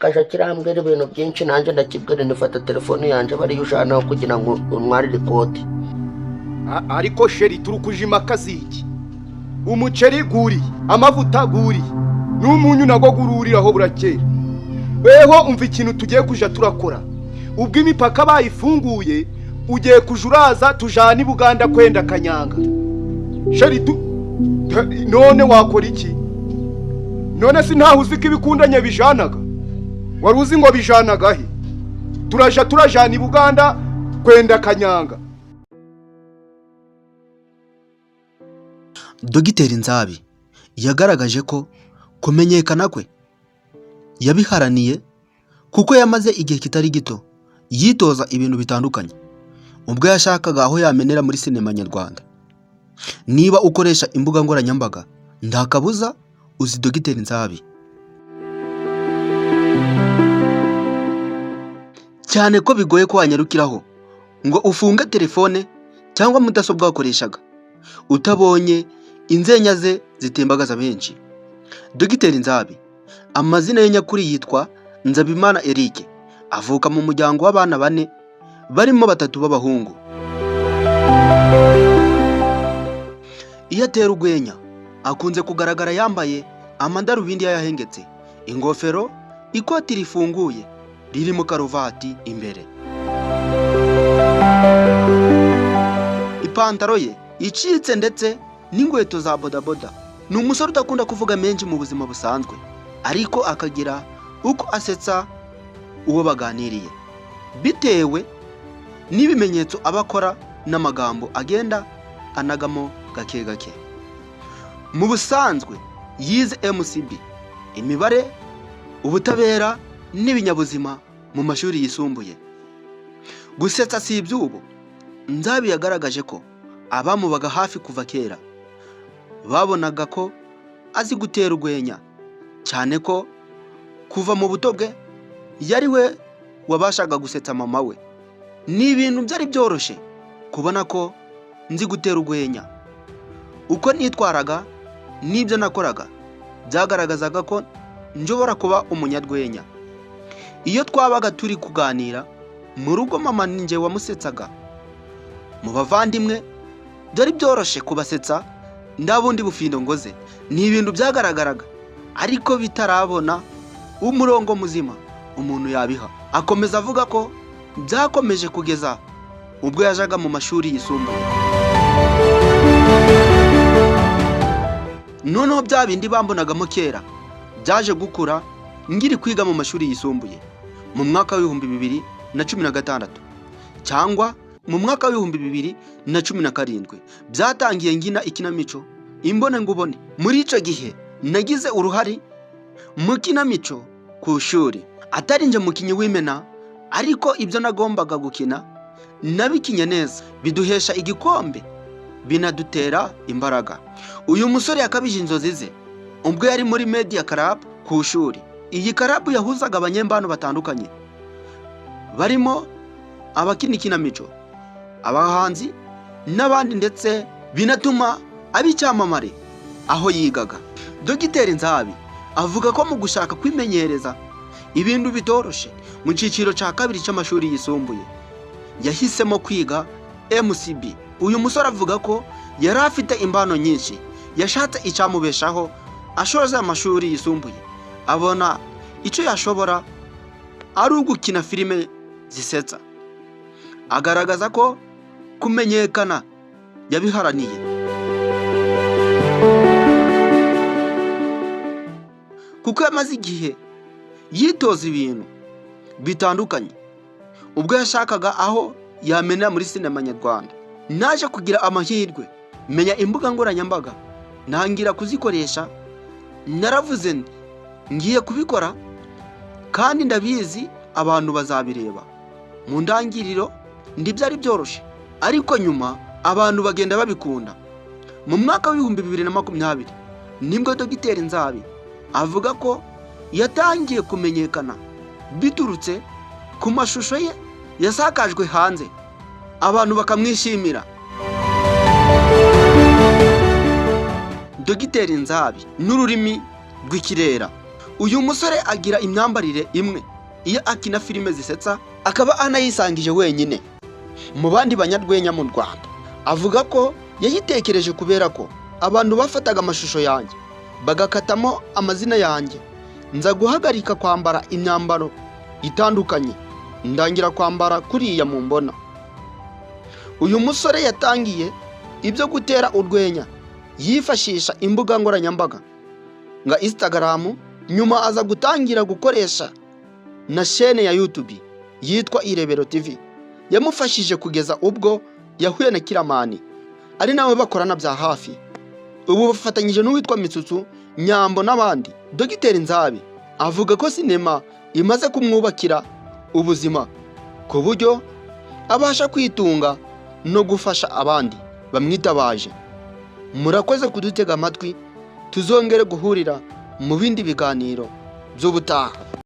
kaja kirambwira ibintu byinshi nanjye ndakibwira nifata telefone yanjye bari yushanaho kugira ngo unware ripoti. Ariko sheri turukujima kaziki. Umuceri guri, amavuta guri. N'umunyu nago gururiraho burakera. Weho umva ikintu tugiye kuja turakora. Ubwo imipaka bayifunguye ugiye kujuraza tujana i Buganda kwenda Kanyanga. Sheri none wakora iki? None si ntaho uziko ibikundanye bijanaga. Wari uzi ngo bijanaga he? Turajana i Buganda kwenda Kanyanga. Dogiteri Nzabi yagaragaje ko kumenyekana kwe yabiharaniye kuko yamaze igihe kitari gito yitoza ibintu bitandukanye ubwo yashakaga aho yamenera muri sinema nyarwanda. Niba ukoresha imbuga nkoranyambaga ndakabuza uzi Dogiteri Nzabi, cyane ko bigoye ko wanyarukiraho ngo ufunge telefone cyangwa mudasobwa wakoreshaga utabonye inzenya ze zitembagaza benshi. Dogiteri Nzabi amazina ye nyakuri yitwa Nzabimana Eric, avuka mu muryango w'abana 4 barimo 3 b'abahungu. Iyo atera urwenya akunze kugaragara yambaye amadarubindi yahengetse, ingofero, ikoti rifunguye ririmo karuvati imbere, ipantaro ye icitse ndetse n'ingweto za bodaboda. Ni umusore udakunda kuvuga menshi mu buzima busanzwe, ariko akagira uko asetsa uwo baganiriye bitewe n'ibimenyetso abakora n'amagambo agenda anagamo gake gake. Mu busanzwe yize MCB, imibare, ubutabera n'ibinyabuzima mu mashuri yisumbuye. Gusetsa si iby'ubu. Nzabi yagaragaje ko abamubaga hafi kuva kera babonaga ko azi gutera urwenya, cyane ko kuva mu buto bwe yari we wabashaga gusetsa mama we. Ni ibintu byari byoroshye kubona ko nzi gutera urwenya. Uko nitwaraga n'ibyo nakoraga byagaragazaga ko nshobora kuba umunyarwenya. Iyo twabaga turi kuganira mu rugo, mama ninjye wamusetsaga. Mu bavandimwe byari byoroshye kubasetsa ndabundi bufindo ngoze. Ni ibintu byagaragaraga ariko bitarabona umurongo muzima umuntu yabiha. Akomeza avuga ko byakomeje kugeza ubwo yajaga mu mashuri yisumbuye. Noneho bya bindi bambonagamo kera byaje gukura ngiri kwiga mu mashuri yisumbuye mu mwaka wa 2016 cyangwa mu mwaka wa 2017. Byatangiye ngina ikinamico imbone ngubone. Muri ico gihe nagize uruhari mu kinamico ku shuri, atari nje mukinyi w'imena, ariko ibyo nagombaga gukina nabikinye neza, biduhesha igikombe binadutera imbaraga. Uyu musore yakabije inzozi ze ubwo yari muri media club ku shuri. Iyi club yahuzaga abanyembano batandukanye barimo abakina ikinamico, abahanzi n'abandi, ndetse binatuma abicyamamare aho yigaga. Dogiteri Nzabi avuga ko mu gushaka kwimenyereza ibintu bitoroshe mu ciciro ca 2 cy'amashuri yisumbuye yahisemo kwiga MCB. Uyu musore avuga ko yari afite impano nyinshi, yashatse icyamubeshaho ashoza amashuri yisumbuye, abona icyo yashobora ari ugukina filime zisetsa. Agaragaza ko kumenyekana yabiharaniye. Kuko yamaze igihe yitoza ibintu bitandukanye ubwo yashakaga aho yamenera muri sinema nyarwanda. Naje kugira amahirwe menya imbuga nkoranyambaga, ntangira kuzikoresha. Naravuze ngiye kubikora kandi ndabizi abantu bazabireba. Mu ndangiriro ndibyari byoroshye, ariko nyuma abantu bagenda babikunda. Mu mwaka wa 2020 nibwo Dogiteri Nzabi avuga ko yatangiye kumenyekana biturutse ku mashusho ye yasakajwe hanze, abantu bakamwishimira. Dogiteri Nzabi n'ururimi rw'ikirera. uyu musore agira imyambarire imwe iyo akina filime zisetsa, akaba anayisangije wenyine mu bandi banyarwenya mu Rwanda. Avuga ko yayitekereje kubera ko abantu bafataga amashusho yanjye bagakatamo amazina yanjye, nza guhagarika kwambara imyambaro itandukanye, ndangira kwambara kuriya mu mbona. Uyu musore yatangiye ibyo gutera urwenya yifashisha imbuga nkoranyambaga nka Instagram, nyuma aza gutangira gukoresha na chaîne ya YouTube yitwa Irebero TV, yamufashije kugeza ubwo yahuye na Kiramani ari nawe bakorana bya hafi. Ubu bafatanyije n'uwitwa Mitsutsu Nyambo n'abandi. Dogiteri Nzabe avuga ko sinema imaze kumwubakira ubuzima ku buryo abasha kwitunga no gufasha abandi bamwitabaje. Murakoze kudutega amatwi, tuzongere guhurira mu bindi biganiro by'ubutaha.